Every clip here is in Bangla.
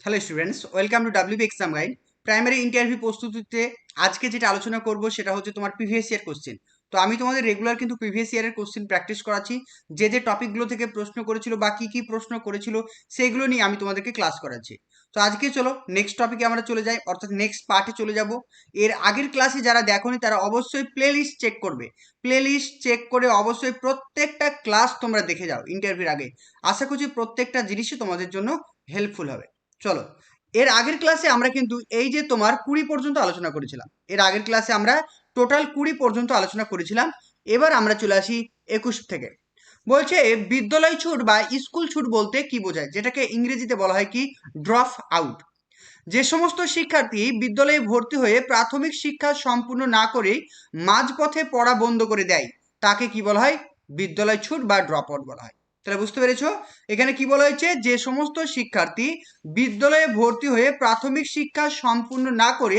Hello students, welcome to WB exam guide. Primary interview প্রস্তুতিতে আজকে যেটা আলোচনা করব সেটা হচ্ছে তোমার প্রিভিয়াস ইয়ার কোশ্চেন। তো আমি তোমাদের রেগুলার কিন্তু প্রিভিয়াস ইয়ারের কোশ্চেন প্র্যাকটিস করাচ্ছি। যে যে টপিকগুলো থেকে প্রশ্ন করেছিল বা কি কি প্রশ্ন করেছিল সেইগুলো নিয়ে আমি তোমাদেরকে ক্লাস করাচ্ছি। তো আজকে চলো নেক্সট টপিকে আমরা চলে যাই, অর্থাৎ নেক্সট পার্টে চলে যাব। এর আগের ক্লাসে যারা দেখোনি তারা অবশ্যই প্লে লিস্ট চেক করবে। প্লে লিস্ট চেক করে অবশ্যই প্রত্যেকটা ক্লাস তোমরা দেখে যাও ইন্টারভিউর আগে। আশা করছি প্রত্যেকটা জিনিসই তোমাদের জন্য হেল্পফুল হবে। চলো, এর আগের ক্লাসে আমরা কিন্তু এই যে তোমার 20 পর্যন্ত আলোচনা করেছিলাম। এর আগের ক্লাসে আমরা টোটাল 20 পর্যন্ত আলোচনা করেছিলাম। এবার আমরা চলে আসি 21 থেকে। বলছে বিদ্যালয় ছুট বা স্কুল ছুট বলতে কি বোঝায়, যেটাকে ইংরেজিতে বলা হয় কি ড্রপ আউট। যে সমস্ত শিক্ষার্থী বিদ্যালয়ে ভর্তি হয়ে প্রাথমিক শিক্ষা সম্পূর্ণ না করে মাঝপথে পড়া বন্ধ করে দেয় তাকে কি বলা হয়, বিদ্যালয় ছুট বা ড্রপ আউট বলা হয়। তাহলে বুঝতে পেরেছো এখানে কি বলা হয়েছে, যে সমস্ত শিক্ষার্থী বিদ্যালয়ে ভর্তি হয়ে প্রাথমিক শিক্ষা সম্পূর্ণ না করে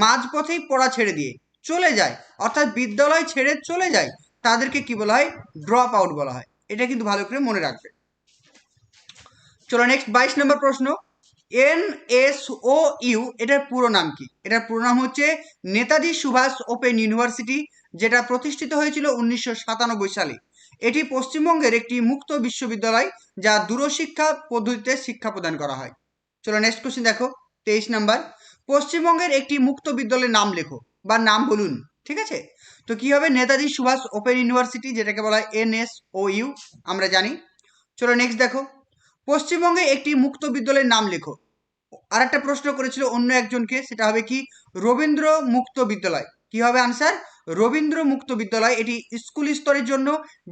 মাঝপথেই পড়া ছেড়ে দিয়ে চলে যায়, অর্থাৎ বিদ্যালয় ছেড়ে চলে যায়, তাদেরকে কি বলা হয়, ড্রপ আউট বলা হয়। এটা কিন্তু ভালো করে মনে রাখবে। চলো নেক্সট 22 নম্বর প্রশ্ন। NSOU এটার পুরো নাম কি? এটার পুরো নাম হচ্ছে নেতাজি সুভাষ ওপেন ইউনিভার্সিটি, যেটা প্রতিষ্ঠিত হয়েছিল 1997 সালে। এটি পশ্চিমবঙ্গের একটি মুক্ত বিশ্ববিদ্যালয় যা দূরশিক্ষা পদ্ধতিতে শিক্ষা প্রদান করা হয়। চলো নেক্সট কোশ্চেন দেখো, 23 নাম্বার। পশ্চিমবঙ্গের একটি মুক্ত বিদ্যালয়ের নাম লেখো বা নাম বলুন। ঠিক আছে, তো কি হবে, নেতাজি সুভাষ ওপেন ইউনিভার্সিটি, যেটাকে বলা হয় NSOU, আমরা জানি। চলো নেক্সট দেখো, পশ্চিমবঙ্গে একটি মুক্ত বিদ্যালয়ের নাম লেখো। আর একটা প্রশ্ন করেছিল অন্য একজনকে, সেটা হবে কি রবীন্দ্র মুক্ত বিদ্যালয়। কি হবে আনসার, রবীন্দ্র মুক্ত বিদ্যালয়। এটি স্কুল স্তরের জন্য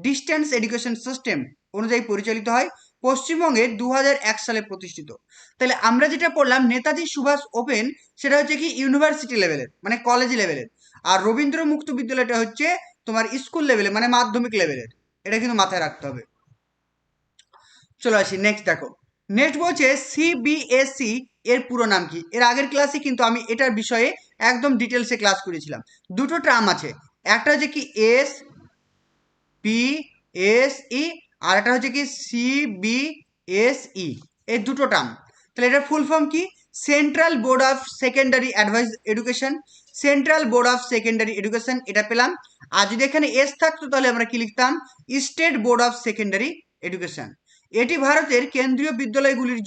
ডিস্টেন্স এডুকেশন সিস্টেম অনুযায়ী পরিচালিত হয়, পশ্চিমবঙ্গে 2001 সালে প্রতিষ্ঠিত। তাহলে আমরা যেটা পড়লাম নেতাজি সুভাষ ওপেন, সেটা হচ্ছে কি ইউনিভার্সিটি লেভেলের, মানে কলেজ লেভেলের। আর রবীন্দ্র মুক্ত বিদ্যালয়টা হচ্ছে তোমার স্কুল লেভেলে, মানে মাধ্যমিক লেভেলের। এটা কিন্তু মাথায় রাখতে হবে। চলে আসি নেক্সট দেখো, নেক্সট বলছে সিবিএসই এর পুরো নাম কি? এর আগের ক্লাসে কিন্তু আমি এটার বিষয়ে একদম ডিটেলসে ক্লাস করেছিলাম। দুটো টার্ম আছে, একটা হচ্ছে কি SBSE, আর একটা হচ্ছে কি CBSE। এই দুটো টার্ম, তাহলে এটা ফুল ফর্ম কি, central board of secondary advice education. Central board of secondary education এটা পেলাম। আর যদি এখানে এস থাকতো তাহলে আমরা কি লিখতাম, state board of secondary education. এটি ভারতের কেন্দ্রীয় বিদ্যালয়গুলির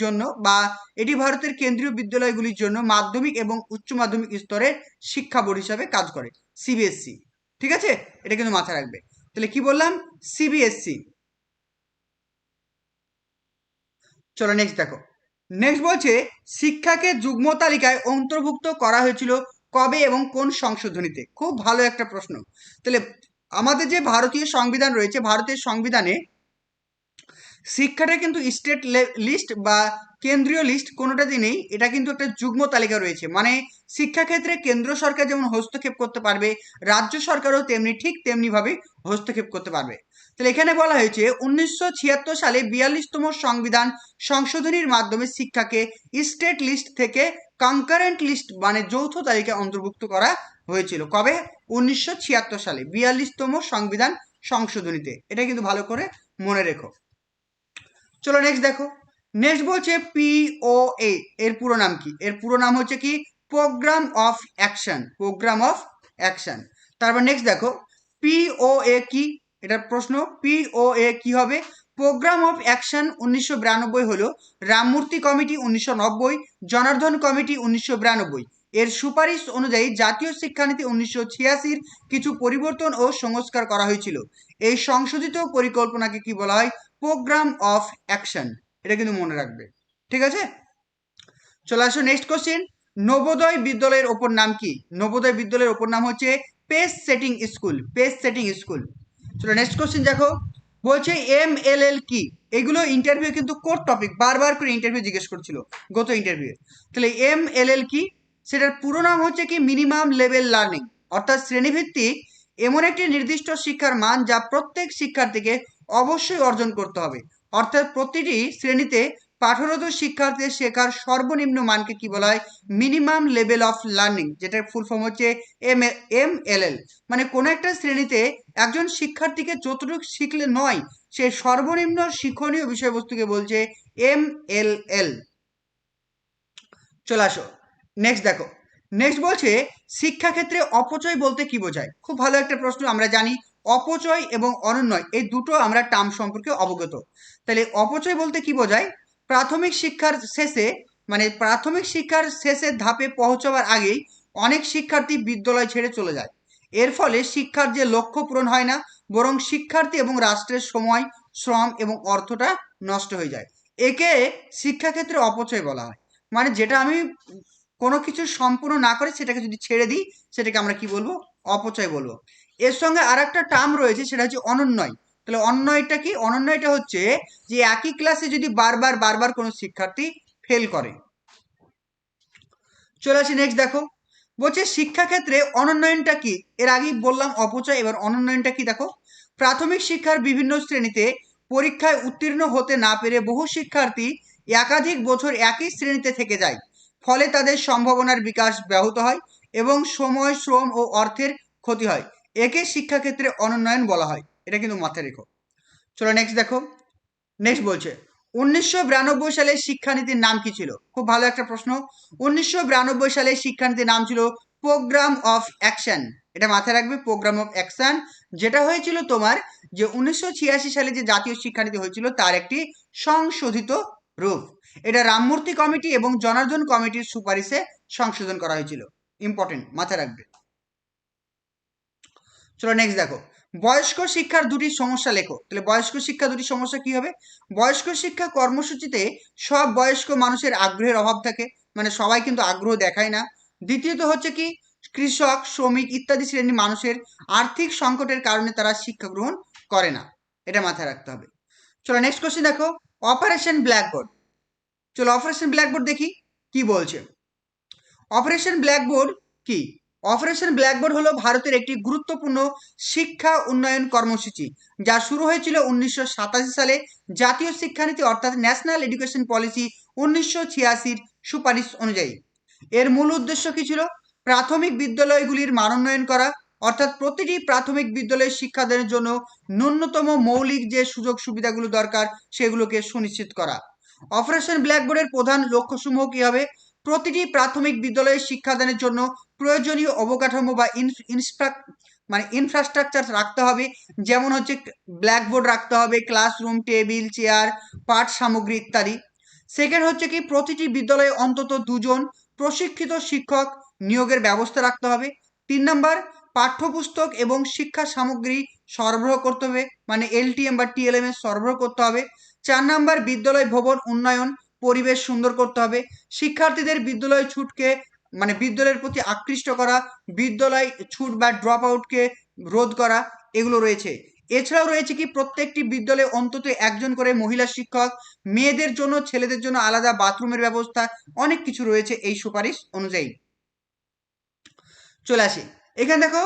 জন্য মাধ্যমিক এবং উচ্চ মাধ্যমিক স্তরের শিক্ষা বোর্ড হিসাবে কাজ করে, সিবিএসসি। ঠিক আছে, এটা কিন্তু মাথায় রাখবে। তাহলে কি বললাম, সিবিএসসি। চলো নেক্সট দেখো, নেক্সট বলছে শিক্ষাকে যুগ্ম তালিকায় অন্তর্ভুক্ত করা হয়েছিল কবে এবং কোন সংশোধনীতে? খুব ভালো একটা প্রশ্ন। তাহলে আমাদের যে ভারতীয় সংবিধান রয়েছে, ভারতের সংবিধানে শিক্ষাটা কিন্তু স্টেট লিস্ট বা কেন্দ্রীয় লিস্ট কোনোটাতে নেই, এটা কিন্তু একটা যুগ্ম তালিকা রয়েছে। মানে শিক্ষাক্ষেত্রে কেন্দ্র সরকার যেমন হস্তক্ষেপ করতে পারবে, রাজ্য সরকারও তেমনি ঠিক তেমনিভাবে হস্তক্ষেপ করতে পারবে। তাহলে এখানে বলা হয়েছে 1976 সালে 42তম সংবিধান সংশোধনীর মাধ্যমে শিক্ষাকে স্টেট লিস্ট থেকে কনকারেন্ট লিস্ট মানে যৌথ তালিকায় অন্তর্ভুক্ত করা হয়েছিল। কবে? 1976 সালে 42তম সংবিধান সংশোধনীতে। এটা কিন্তু ভালো করে মনে রেখো। চলো নেক্সট দেখো, নেক্সট বলছে POA এর পুরো নাম কি? এর পুরো নাম হচ্ছে কি program of action, program of action. তারপর নেক্সট দেখো, POA কি? এটার প্রশ্ন, POA কি হবে? প্রোগ্রাম অফ অ্যাকশন 1992 হলো, রামমূর্তি কমিটি 1990, জনার্দন কমিটি 1992। এর সুপারিশ অনুযায়ী জাতীয় শিক্ষানীতি 1986 কিছু পরিবর্তন ও সংস্কার করা হয়েছিল। এই সংশোধিত পরিকল্পনাকে কি বলা হয়, প্রোগ্রাম অফ অ্যাকশন। এটা কিন্তু মনে রাখবে। ঠিক আছে, চলে আসো নেক্সট কোশ্চেন। নবোদয় বিদ্যালয়ের ওপর নাম কি? নবোদয় বিদ্যালয়ের ওপর নাম হচ্ছে pace setting school, pace setting school. চলো নেক্সট কোশ্চেন দেখো, বলছে MLL কি? এগুলো ইন্টারভিউ কিন্তু কোর টপিক, বারবার করে ইন্টারভিউ জিজ্ঞেস করছিল গত ইন্টারভিউ। তাহলে MLL কি? সেটার পুরো নাম হচ্ছে কি মিনিমাম লেভেল লার্নিং, অর্থাৎ শ্রেণীভিত্তিক এমন একটি নির্দিষ্ট শিক্ষার মান যা প্রত্যেক শিক্ষার্থীকে অবশ্যই অর্জন করতে হবে। অর্থাৎ প্রতিটি শ্রেণীতে পাঠরত শিক্ষার্থীদের শেখার সর্বনিম্ন মানকে কি বলা হয়, মিনিমাম লেভেল অফ লার্নিং, যেটার ফুল ফর্ম হচ্ছে MLL। মানে কোনো একটা শ্রেণীতে একজন শিক্ষার্থীকে যতটুকু শিখলে নয়, সে সর্বনিম্ন শিক্ষণীয় বিষয়বস্তুকে বলছে MLL। চলে আসো, নেক্সট দেখো। নেক্সট বলছে শিক্ষাক্ষেত্রে অপচয় বলতে কি বোঝায়? খুব ভালো একটা প্রশ্ন। আমরা জানি অপচয় এবং অনুন্নয় এই দুটো আমরা টার্ম সম্পর্কে অবগত। তাহলে অপচয় বলতে কি বোঝায়? প্রাথমিক শিক্ষার শেষে, মানে প্রাথমিক শিক্ষার শেষের ধাপে পৌঁছাবার আগেই অনেক শিক্ষার্থী বিদ্যালয় ছেড়ে চলে যায়। এর ফলে শিক্ষার যে লক্ষ্য পূরণ হয় না, বরং শিক্ষার্থী এবং রাষ্ট্রের সময়, শ্রম এবং অর্থটা নষ্ট হয়ে যায়। একে শিক্ষাক্ষেত্রে অপচয় বলা হয়। মানে যেটা আমি কোনো কিছু সম্পূর্ণ না করে সেটাকে যদি ছেড়ে দিই, সেটাকে আমরা কি বলবো? অপচয় বলবো। এর সঙ্গে আর একটা টার্ম রয়েছে, সেটা হচ্ছে অনুন্নয়। তাহলে অনুন্নয়টা কি? অনুন্নয়টা হচ্ছে যে একই ক্লাসে যদি বারবার বারবার কোনো শিক্ষার্থী ফেল করে। চলে আসি নেক্সট দেখো। বলছে শিক্ষাক্ষেত্রে অনুন্নয়নটা কি? এর আগেই বললাম অপচয়, এবার অনুন্নয়নটা কি দেখো। প্রাথমিক শিক্ষার বিভিন্ন শ্রেণীতে পরীক্ষায় উত্তীর্ণ হতে না পেরে বহু শিক্ষার্থী একাধিক বছর একই শ্রেণীতে থেকে যায়। ফলে তাদের সম্ভাবনার বিকাশ ব্যাহত হয় এবং সময়, শ্রম ও অর্থের ক্ষতি হয়। একে শিক্ষাক্ষেত্রে অনুন্নয়ন বলা হয়। এটা কিন্তু মাথায় রেখো। চলো নেক্সট দেখো। নেক্সট বলছে 1992 সালে শিক্ষানীতির নাম কি ছিল? খুব ভালো একটা প্রশ্ন। 1992 সালে শিক্ষানীতির নাম ছিল প্রোগ্রাম অফ অ্যাকশন। এটা মাথায় রাখবে, প্রোগ্রাম অফ অ্যাকশন। যেটা হয়েছিল তোমার যে 1986 সালে যে জাতীয় শিক্ষানীতি হয়েছিল তার একটি সংশোধিত রূপ। এটা রামমূর্তি কমিটি এবং জনার্দন কমিটির সুপারিশে সংশোধন করা হয়েছিল। ইম্পর্টেন্ট, মাথায় রাখবে। চলো নেক্সট দেখো। বয়স্ক শিক্ষার দুটি সমস্যা লেখো। তাহলে বয়স্ক শিক্ষা দুটি সমস্যা কি হবে? বয়স্ক শিক্ষা কর্মসূচিতে সব বয়স্ক মানুষের আগ্রহের অভাব থাকে, মানে সবাই কিন্তু আগ্রহ দেখায় না। দ্বিতীয়ত হচ্ছে কি, কৃষক, শ্রমিক ইত্যাদি শ্রেণীর মানুষের আর্থিক সংকটের কারণে তারা শিক্ষা গ্রহণ করে না। এটা মাথায় রাখতে হবে। চলো নেক্সট কোশ্চেন দেখো। Operation blackboard. চলো অপারেশন ব্ল্যাকবোর্ড দেখি কি বলছে। অপারেশন ব্ল্যাকবোর্ড কি? অপারেশন ব্ল্যাকবোর্ড হলো ভারতের একটি গুরুত্বপূর্ণ শিক্ষা উন্নয়ন কর্মসূচি, যা শুরু হয়েছিল 1987 সালে জাতীয় শিক্ষানীতি অর্থাৎ ন্যাশনাল এডুকেশন পলিসি 1986 সুপারিশ অনুযায়ী। এর মূল উদ্দেশ্য কি ছিল? প্রাথমিক বিদ্যালয়গুলির মানোন্নয়ন করা, অর্থাৎ প্রতিটি প্রাথমিক বিদ্যালয়ের শিক্ষাদানের জন্য ন্যূনতম মৌলিক যে সুযোগ সুবিধাগুলো দরকার সেগুলোকে সুনিশ্চিত করা। অপারেশন ব্ল্যাকবোর্ডের প্রধান লক্ষ্যসমূহ কি হবে? প্রতিটি প্রাথমিক বিদ্যালয়ের শিক্ষাদানের জন্য প্রয়োজনীয় অবকাঠামো বা ইনফ্রাস্ট্রাকচার রাখতে হবে। যেমন হচ্ছে ব্ল্যাকবোর্ড রাখতে হবে, ক্লাসরুম, টেবিল, চেয়ার, পাঠ সামগ্রী ইত্যাদি। সেকেন্ড হচ্ছে কি, প্রতিটি বিদ্যালয়ে অন্তত 2জন প্রশিক্ষিত শিক্ষক নিয়োগের ব্যবস্থা রাখতে হবে। 3 নম্বর, পাঠ্যপুস্তক এবং শিক্ষা সামগ্রী সরবরাহ করতে হবে, মানে এলটিএম বা টিএলএম এর সরবরাহ করতে হবে। 4 নম্বর, বিদ্যালয় ভবন উন্নয়ন, পরিবেশ সুন্দর করতে হবে। শিক্ষার্থীদের বিদ্যালয় ছুটকে, মানে বিদ্যালয়ের প্রতি আকৃষ্ট করা, বিদ্যালয় ছুট বা ড্রপ আউটকে রোধ করা, এগুলো রয়েছে। এছাড়াও রয়েছে কি, প্রত্যেকটি বিদ্যালয়ে অন্তত একজন করে মহিলা শিক্ষক, মেয়েদের জন্য, ছেলেদের জন্য আলাদা বাথরুমের ব্যবস্থা, অনেক কিছু রয়েছে এই সুপারিশ অনুযায়ী। চলে আসি এখানে দেখো।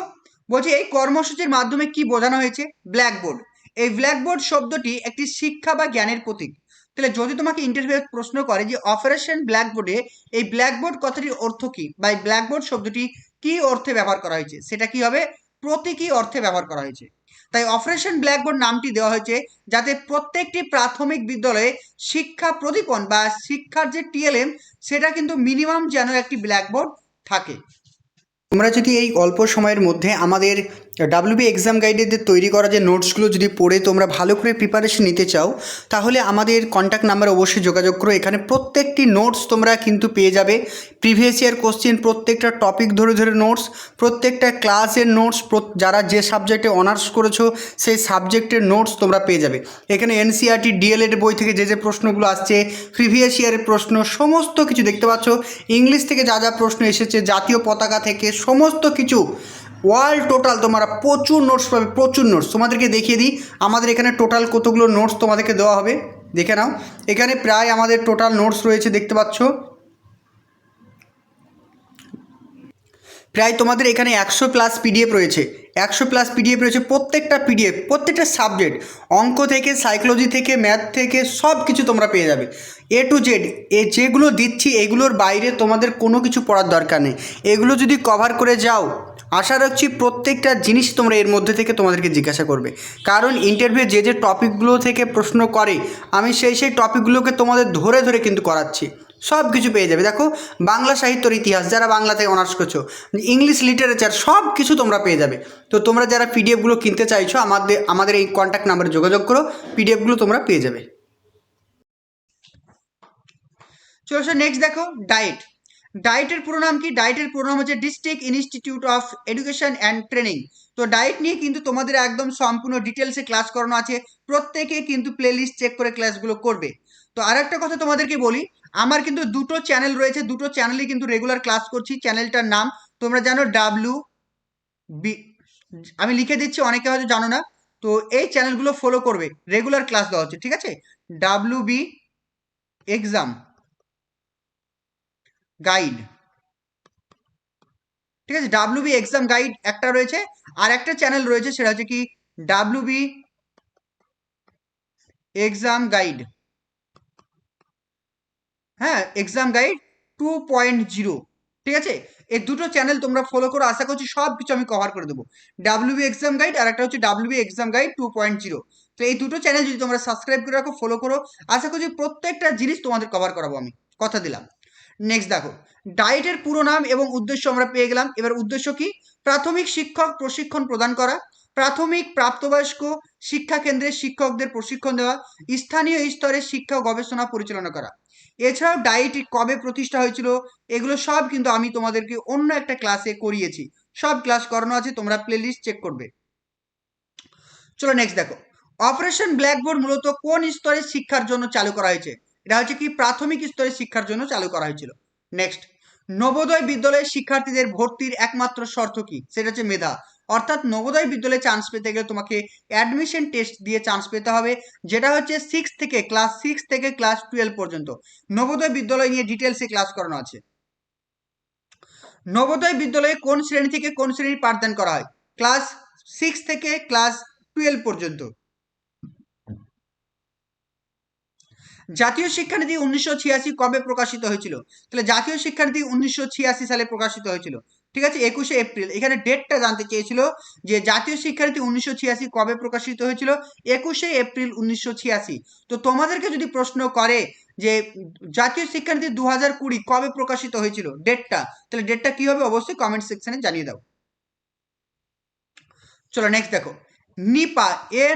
বলছি এই কর্মসূচির মাধ্যমে কি বোঝানো হয়েছে? ব্ল্যাকবোর্ড। এই ব্ল্যাকবোর্ড শব্দটি একটি শিক্ষা বা জ্ঞানের প্রতীক। তাহলে যদি তোমাকে ইন্টারভিউ প্রশ্ন করে যে অপারেশন ব্ল্যাকবোর্ডে এই ব্ল্যাকবোর্ড কথাটির অর্থ কি, বা এই ব্ল্যাকবোর্ড শব্দটি কি অর্থে ব্যবহার করা হয়েছে, সেটা কি হবে? প্রতীকী অর্থে ব্যবহার করা হয়েছে। তাই অপারেশন ব্ল্যাকবোর্ড নামটি দেওয়া হয়েছে যাতে প্রত্যেকটি প্রাথমিক বিদ্যালয়ে শিক্ষা প্রদীপন বা শিক্ষার যে টিএলএম, সেটা কিন্তু মিনিমাম যেন একটি ব্ল্যাকবোর্ড থাকে। তোমরা যদি এই অল্প সময়ের মধ্যে আমাদের ডাব্লিউবি এক্সাম গাইডের তৈরি করা যে নোটসগুলো যদি পড়ে তোমরা ভালো করে প্রিপারেশন নিতে চাও, তাহলে আমাদের কন্ট্যাক্ট নাম্বারে অবশ্যই যোগাযোগ করো। এখানে প্রত্যেকটি নোটস তোমরা কিন্তু পেয়ে যাবে। প্রিভিয়াস ইয়ার কোশ্চেন, প্রত্যেকটা টপিক ধরে ধরে নোটস, প্রত্যেকটা ক্লাসের নোটস, যারা যে সাবজেক্টে অনার্স করেছো সেই সাবজেক্টের নোটস তোমরা পেয়ে যাবে। এখানে এনসিইআরটি, ডিএলএড বই থেকে যে যে প্রশ্নগুলো আসছে, প্রিভিয়াস ইয়ারের প্রশ্ন, সমস্ত কিছু দেখতে পাচ্ছ। ইংলিশ থেকে যা যা প্রশ্ন এসেছে, জাতীয় পতাকা থেকে সমস্ত কিছু, ওয়ার্ল্ড টোটাল তোমরা প্রচুর নোটস পাবে, প্রচুর নোটস। তোমাদেরকে দেখিয়ে দিই আমাদের এখানে টোটাল কতগুলো নোটস তোমাদেরকে দেওয়া হবে, দেখে নাও। এখানে প্রায় আমাদের টোটাল নোটস রয়েছে, দেখতে পাচ্ছ প্রায় তোমাদের এখানে 100+ পিডিএফ রয়েছে, 100+ পিডিএফ রয়েছে। প্রত্যেকটা পিডিএফ, প্রত্যেকটা সাবজেক্ট, অঙ্ক থেকে, সাইকোলজি থেকে, ম্যাথ থেকে সব কিছু তোমরা পেয়ে যাবে। এ টু জেড যেগুলো দিচ্ছি এগুলোর বাইরে তোমাদের কোনো কিছু পড়ার দরকার নেই। এগুলো যদি কভার করে যাও, আশা রাখছি প্রত্যেকটা জিনিস তোমরা এর মধ্যে থেকে তোমাদেরকে জিজ্ঞাসা করবে। কারণ ইন্টারভিউ যে যে টপিকগুলো থেকে প্রশ্ন করে, আমি সেই টপিকগুলোকে তোমাদের ধরে ধরে কিন্তু করাচ্ছি। সব কিছু পেয়ে যাবে। দেখো, বাংলা সাহিত্যর ইতিহাস, যারা বাংলা থেকে অনার্স করছো, ইংলিশ লিটারেচার, সব কিছু তোমরা পেয়ে যাবে। তো তোমরা যারা পিডিএফগুলো কিনতে চাইছো, আমাদের এই কন্ট্যাক্ট নাম্বারে যোগাযোগ করো, পিডিএফগুলো তোমরা পেয়ে যাবে। চলো স্যার, নেক্সট দেখো, ডায়েট। ডায়েটের পুরো নাম কি? ডায়েটের পুরো নাম হচ্ছে district institute of education and training. তো ডায়েট নিয়ে কিন্তু তোমাদের একদম সম্পূর্ণ ডিটেলসে ক্লাস করানো আছে, প্রত্যেকে কিন্তু প্লেলিস্ট চেক করে ক্লাসগুলো করবে। তো আর একটা কথা তোমাদেরকে বলি, আমার কিন্তু দুটো চ্যানেল রয়েছে, দুটো চ্যানেলে কিন্তু রেগুলার ক্লাস করছি। চ্যানেলটার নাম তোমরা জানো ডাব্লিউ বি, আমি লিখে দিচ্ছি, অনেকে হয়তো জানো না। তো এই চ্যানেলগুলো ফলো করবে, রেগুলার ক্লাস দেওয়া হচ্ছে, ঠিক আছে? ডাব্লিউ বি এক্সাম গাইড, ঠিক আছে? ডাব্লিউবি এক্সাম গাইড একটা রয়েছে, আর একটা চ্যানেল রয়েছে, সেটা হচ্ছে কি ডাব্লিউবি এক্সাম গাইড, হ্যাঁ, এক্সাম গাইড 2.0, ঠিক আছে? এই দুটো চ্যানেল তোমরা ফলো করো, আশা করছি সব কিছু আমি কভার করে দেবো। ডাব্লিউবি এক্সাম গাইড আর একটা হচ্ছে ডাব্লিউবি এক্সাম গাইড 2.0। তো এই দুটো চ্যানেল যদি তোমরা সাবস্ক্রাইব করে রাখো, ফলো করো, আশা করছি প্রত্যেকটা জিনিস তোমাদের কভার করাবো আমি, কথা দিলাম। নেক্সট দেখো, ডায়েটের পুরো নাম এবং উদ্দেশ্য আমরা পেয়ে গেলাম। এবার উদ্দেশ্য কি? প্রাথমিক শিক্ষক প্রশিক্ষণ প্রদান করা, প্রাথমিক প্রাপ্তবয়স্ক শিক্ষা কেন্দ্রে শিক্ষকদের প্রশিক্ষণ দেওয়া, স্থানীয় স্তরে শিক্ষা ও গবেষণা পরিচালনা করা। এছাড়াও ডায়েট কবে প্রতিষ্ঠা হয়েছিল, এগুলো সব কিন্তু আমি তোমাদেরকে অন্য একটা ক্লাসে করিয়েছি, সব ক্লাস করানো আছে, তোমরা প্লেলিস্ট চেক করবে। চলো নেক্সট দেখো, অপারেশন ব্ল্যাকবোর্ড মূলত কোন স্তরের শিক্ষার জন্য চালু করা হয়েছে? এটা হচ্ছে কি প্রাথমিক স্তরের শিক্ষার জন্য চালু করা হয়েছিল। নেক্সট, নবোদয় বিদ্যালয়ের শিক্ষার্থীদের ভর্তির একমাত্র শর্ত কি? সেটা হচ্ছে মেধা। অর্থাৎ নবোদয় বিদ্যালয়ে চান্স পেতে গেলে তোমাকে অ্যাডমিশন টেস্ট দিয়ে চান্স পেতে হবে, যেটা হচ্ছে ক্লাস 6 থেকে ক্লাস 12 পর্যন্ত। নবোদয় বিদ্যালয় নিয়ে ডিটেলসে ক্লাস করানো আছে। নবোদয় বিদ্যালয়ে কোন শ্রেণী থেকে কোন শ্রেণীর পাঠদান করা হয়? ক্লাস 6 থেকে ক্লাস 12 পর্যন্ত। জাতীয় শিক্ষানীতি 1986 কবে প্রকাশিত হয়েছিল? তাহলে জাতীয় শিক্ষানীতি 1986 সালে প্রকাশিত হয়েছিল, ঠিক আছে, 21শে এপ্রিল। এখানে ডেটটা জানতে চেয়েছিল যে জাতীয় শিক্ষানীতি 1986 কবে প্রকাশিত হয়েছিল, 21শে এপ্রিল 1986। তো তোমাদেরকে যদি প্রশ্ন করে যে জাতীয় শিক্ষানীতি 2020 কবে প্রকাশিত হয়েছিল, ডেটটা, তাহলে ডেটটা কি হবে অবশ্যই কমেন্ট সেকশনে জানিয়ে দাও। চলো নেক্সট দেখো, নিপা,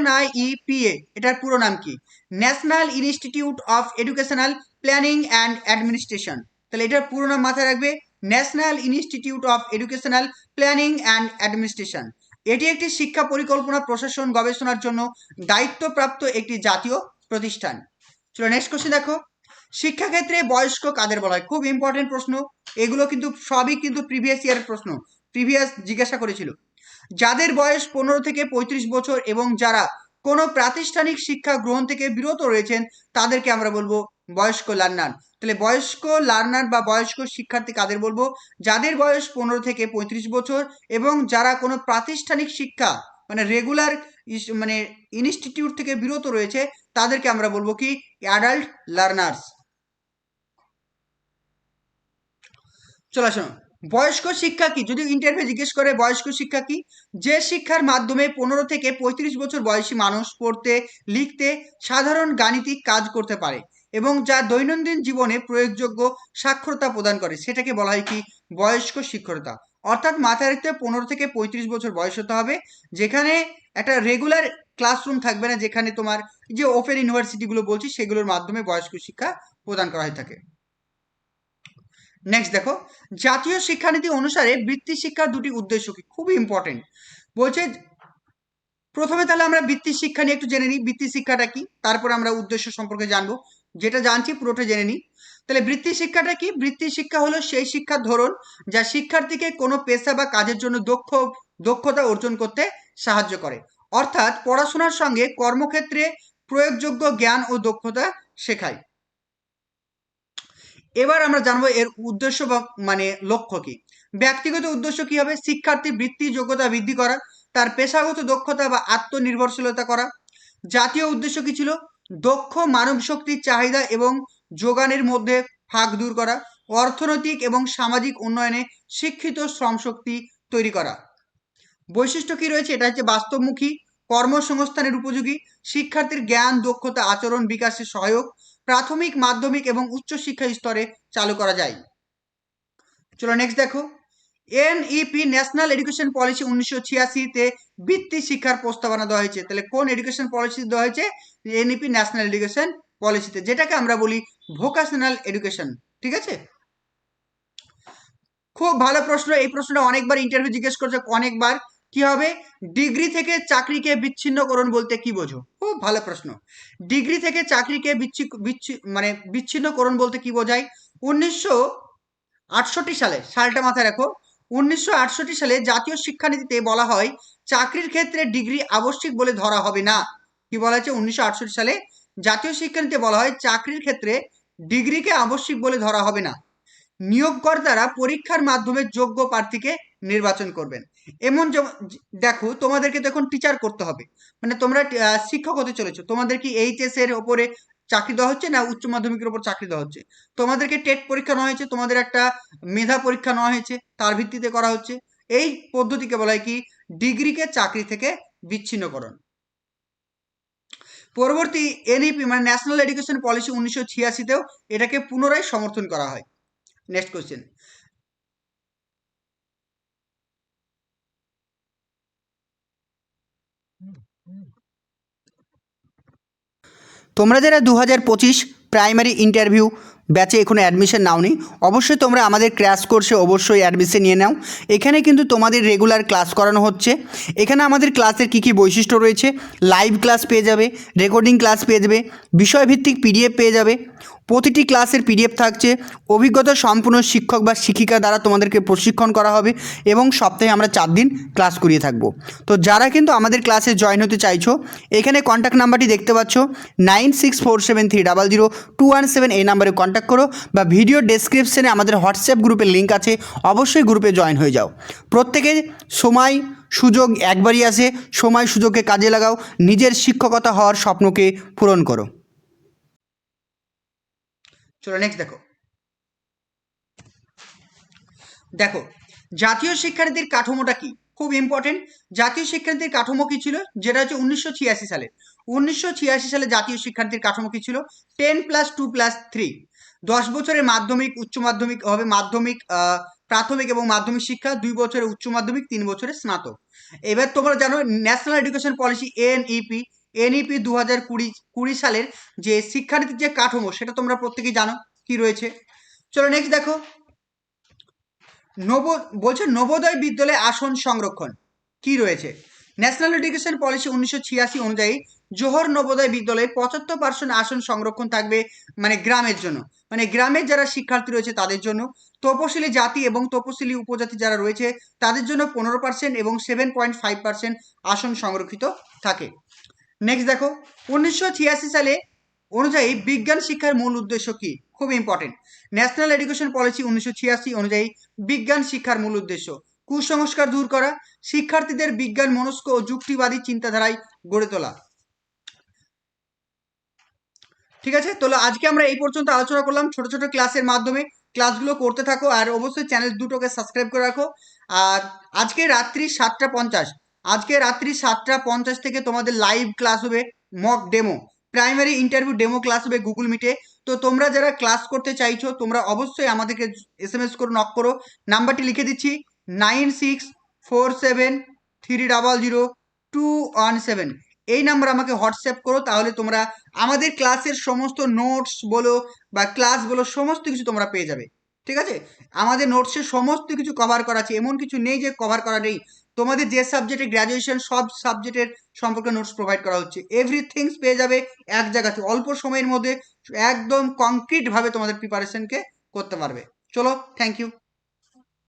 NIEPA, এটার পুরো নাম কি? National institute of educational planning and administration. তাহলে এটার পুরো নাম মাথায় রাখবে, national institute of educational planning and administration. এটি একটি শিক্ষা পরিকল্পনা প্রশাসন গবেষণার জন্য দায়িত্বপ্রাপ্ত একটি জাতীয় প্রতিষ্ঠান। চলো নেক্সট কোশ্চেন দেখো, শিক্ষাক্ষেত্রে বয়স্ক কাদের বলা হয়? খুব ইম্পর্টেন্ট প্রশ্ন, এগুলো কিন্তু সবই কিন্তু প্রিভিয়াস ইয়ারের প্রশ্ন, প্রিভিয়াস জিজ্ঞাসা করেছিল। যাদের বয়স 15 থেকে 35 বছর এবং যারা কোনো প্রাতিষ্ঠানিক শিক্ষা গ্রহণ থেকে বিরত রয়েছেন, তাদেরকে আমরা বলবো বয়স্ক লার্নার। তাহলে বয়স্ক লার্নার বা বয়স্ক শিক্ষার্থী কাদের বলবো? যাদের বয়স 15 থেকে 35 বছর এবং যারা কোনো প্রাতিষ্ঠানিক শিক্ষা মানে রেগুলার মানে ইনস্টিটিউট থেকে বিরত রয়েছে, তাদেরকে আমরা বলবো কি অ্যাডাল্ট লার্নার্স। চলে আসুন, বয়স্ক শিক্ষা কি? যদি ইন্টারভিউ জিজ্ঞেস করে বয়স্ক শিক্ষা কি, যে শিক্ষার মাধ্যমে 15 থেকে 35 বছর বয়সী মানুষ পড়তে, লিখতে, সাধারণ গাণিতিক কাজ করতে পারে এবং যা দৈনন্দিন জীবনে প্রয়োগযোগ্য সাক্ষরতা প্রদান করে, সেটাকে বলা হয় কি বয়স্ক শিক্ষরতা। অর্থাৎ মাথায় রাখতে 15 থেকে 35 বছর বয়স হতে হবে, যেখানে একটা রেগুলার ক্লাসরুম থাকবে না, যেখানে তোমার যে ওপেন ইউনিভার্সিটিগুলো বলছি সেগুলোর মাধ্যমে বয়স্ক শিক্ষা প্রদান করা হয়ে থাকে। নেক্সট দেখো, জাতীয় শিক্ষানীতি অনুসারে বৃত্তি শিক্ষার দুটি উদ্দেশ্য কি? খুবই ইম্পর্টেন্ট বলছে। প্রথমে তাহলে আমরা বৃত্তি শিক্ষা নিয়ে একটু জেনে নিই, বৃত্তি শিক্ষাটা কি, তারপর আমরা উদ্দেশ্য সম্পর্কে জানবো। যেটা জানছি পুরোটা জেনে নিই। তাহলে বৃত্তি শিক্ষাটা কি? বৃত্তি শিক্ষা হলো সেই শিক্ষার ধরন যা শিক্ষার্থীকে কোনো পেশা বা কাজের জন্য দক্ষতা অর্জন করতে সাহায্য করে। অর্থাৎ পড়াশোনার সঙ্গে কর্মক্ষেত্রে প্রয়োগযোগ্য জ্ঞান ও দক্ষতা শেখায়। এবার আমরা জানবো এর উদ্দেশ্য বা মানে লক্ষ্য কি। ব্যক্তিগত উদ্দেশ্য কি হবে? শিক্ষার্থী বৃত্তি যোগ্যতা বৃদ্ধি করা, তার পেশাগত দক্ষতা বা আত্মনির্ভরশীলতা করা। জাতীয় উদ্দেশ্য কি ছিল? দক্ষ মানব শক্তির চাহিদা এবং যোগানের মধ্যে ফাঁক দূর করা, অর্থনৈতিক এবং সামাজিক উন্নয়নে শিক্ষিত শ্রমশক্তি তৈরি করা। বৈশিষ্ট্য কি রয়েছে? এটা হচ্ছে বাস্তবমুখী, কর্মসংস্থানের উপযোগী, শিক্ষার্থীর জ্ঞান দক্ষতা আচরণ বিকাশে সহায়ক, প্রাথমিক, মাধ্যমিক এবং উচ্চশিক্ষা স্তরে চালু করা যায়? চলো নেক্সট দেখো, এনইপি ন্যাশনাল এডুকেশন পলিসি 1986-তে বৃত্তি শিক্ষার প্রস্তাবনা দেওয়া হয়েছে। তাহলে কোন এডুকেশন পলিসি দেওয়া হয়েছে? এনইপি ন্যাশনাল এডুকেশন পলিসিতে, যেটাকে আমরা বলি ভোকেশনাল এডুকেশন। ঠিক আছে, খুব ভালো প্রশ্ন। এই প্রশ্নটা অনেকবার ইন্টারভিউ জিজ্ঞেস করছে, অনেকবার। কি হবে? ডিগ্রি থেকে চাকরিকে বিচ্ছিন্নকরণ বলতে কি বোঝো? খুব ভালো প্রশ্ন। ডিগ্রি থেকে চাকরিকে মানে বিচ্ছিন্নকরণ বলতে কি বোঝায়? 1968 সালে, সালটা মাথায় রাখো, 1968 সালে জাতীয় শিক্ষানীতিতে বলা হয় চাকরির ক্ষেত্রে ডিগ্রি আবশ্যিক বলে ধরা হবে না। কি বলা হয়েছে? 1968 সালে জাতীয় শিক্ষানীতিতে বলা হয় চাকরির ক্ষেত্রে ডিগ্রিকে আবশ্যিক বলে ধরা হবে না। নিয়োগকর্তারা পরীক্ষার মাধ্যমে যোগ্য প্রার্থীকে নির্বাচন করবেন। এমন দেখো, তোমাদেরকে তো এখন টিচার করতে হবে, মানে তোমরা শিক্ষক হতে চলেছো। তোমাদের কি এইচএস এর ওপরে চাকরি দেওয়া হচ্ছে না উচ্চ মাধ্যমিকের উপর চাকরি দেওয়া হচ্ছে? তোমাদেরকে টেট পরীক্ষা নেওয়া হয়েছে, তোমাদের একটা মেধা পরীক্ষা নেওয়া হয়েছে, তার ভিত্তিতে করা হচ্ছে। এই পদ্ধতিকে বলা হয় কি? ডিগ্রিকে চাকরি থেকে বিচ্ছিন্নকরণ। পরবর্তী এনইপি মানে ন্যাশনাল এডুকেশন পলিসি 1986-তেও এটাকে পুনরায় সমর্থন করা হয়। নেক্সট কোশ্চেন, তোমরা যারা 2025 প্রাইমারি ইন্টারভিউ ব্যাচে এখনো অ্যাডমিশন নাওনি, অবশ্যই তোমরা আমাদের ক্র্যাশ কোর্সে অবশ্যই অ্যাডমিশন নিয়ে নাও। এখানে কিন্তু তোমাদের রেগুলার ক্লাস করানো হচ্ছে। এখানে আমাদের ক্লাসের কী কী বৈশিষ্ট্য রয়েছে? লাইভ ক্লাস পেয়ে যাবে, রেকর্ডিং ক্লাস পেয়ে যাবে, বিষয়ভিত্তিক পিডিএফ পেয়ে যাবে। প্রতিটি ক্লাসের পিডিএফ থাকছে, অভিজ্ঞতা সম্পূর্ণ শিক্ষক বা শিক্ষিকা দ্বারা তোমাদেরকে প্রশিক্ষণ করা হবে এবং সপ্তাহে আমরা 4 দিন ক্লাস করিয়ে থাকবো। তো যারা কিন্তু আমাদের ক্লাসে জয়েন হতে চাইছো, এখানে কন্ট্যাক্ট নাম্বারটি দেখতে পাচ্ছ 9647300217, এই নাম্বারে কন্ট্যাক্ট করো, বা ভিডিও ডেসক্রিপশনে আমাদের হোয়াটসঅ্যাপ গ্রুপের লিঙ্ক আছে, অবশ্যই গ্রুপে জয়েন হয়ে যাও। প্রত্যেকে সময় সুযোগ একবারই আসে, সময় সুযোগকে কাজে লাগাও, নিজের শিক্ষকতা হওয়ার স্বপ্নকে পূরণ করো। চলো নেক্সট দেখো, দেখো জাতীয় শিক্ষানীতির কাঠামোটা কি? খুব ইম্পর্টেন্ট। জাতীয় শিক্ষানীতির কাঠামো কি ছিল? যেটা হচ্ছে 1986 সালে। 1986 সালে জাতীয় শিক্ষানীতির কাঠামো কি ছিল? 10+2+3, 10 বছরের মাধ্যমিক, উচ্চ মাধ্যমিক হবে, মাধ্যমিক প্রাথমিক এবং মাধ্যমিক শিক্ষা, 2 বছরের উচ্চ মাধ্যমিক, 3 বছরের স্নাতক। এবার তোমরা জানো ন্যাশনাল এডুকেশন পলিসি এনইপি 2020 সালের যে শিক্ষানীতির যে কাঠামো, সেটা তোমরা প্রত্যেকেই জানো কি রয়েছে। চলো নেক্সট দেখো, বলছে নবোদয় বিদ্যালয়ে আসন সংরক্ষণ কি রয়েছে? ন্যাশনাল এডুকেশন পলিসি 1986 অনুযায়ী জোহর নবোদয় বিদ্যালয়ে 75% আসন সংরক্ষণ থাকবে, মানে গ্রামের জন্য, মানে গ্রামের যারা শিক্ষার্থী রয়েছে তাদের জন্য। তপশিলি জাতি এবং তপশিলি উপজাতি যারা রয়েছে তাদের জন্য 15% এবং 7.5% আসন সংরক্ষিত থাকে। নেক্সট দেখো, 1986 সালে অনুযায়ী বিজ্ঞান শিক্ষার মূল উদ্দেশ্য কি? খুব ইম্পর্টেন্ট। ন্যাশনাল এডুকেশন পলিসি 1986 অনুযায়ী বিজ্ঞান শিক্ষার মূল উদ্দেশ্য কুসংস্কার দূর করা, শিক্ষার্থীদের বিজ্ঞান মনস্ক ও যুক্তিবাদী চিন্তাধারায় গড়ে তোলা। ঠিক আছে, তাহলে আজকে আমরা এই পর্যন্ত আলোচনা করলাম ছোট ছোট ক্লাসের মাধ্যমে। ক্লাসগুলো করতে থাকো আর অবশ্যই চ্যানেল দুটোকে সাবস্ক্রাইব করে রাখো। আর আজকে রাত্রি 7:50, আজকে রাত্রি 7:50 থেকে তোমাদের লাইভ ক্লাস হবে, mock demo, primary interview demo class হবে গুগল মিটে। তো তোমরা যারা ক্লাস করতে চাইছো তোমরা অবশ্যই আমাদেরকে SMS করো, নক করো। নাম্বারটি লিখে দিচ্ছি 9647300217। এই নাম্বার আমাকে হোয়াটসঅ্যাপ করো, তাহলে তোমরা আমাদের ক্লাসের সমস্ত নোটস বলো বা ক্লাস বলো সমস্ত কিছু তোমরা পেয়ে যাবে। ঠিক আছে, আমাদের নোটসে সমস্ত কিছু কভার করা আছে, এমন কিছু নেই যে কভার করা নেই। তোমাদের যে সাবজেক্টে গ্র্যাজুয়েশন, সব সাবজেক্টের সম্পর্কে নোটস প্রোভাইড করা হচ্ছে। এভরিথিংস পেয়ে যাবে এক জায়গাতে, অল্প সময়ের মধ্যে একদম কংক্রিট ভাবে তোমাদের প্রিপারেশনকে করতে পারবে। চলো, থ্যাংক ইউ।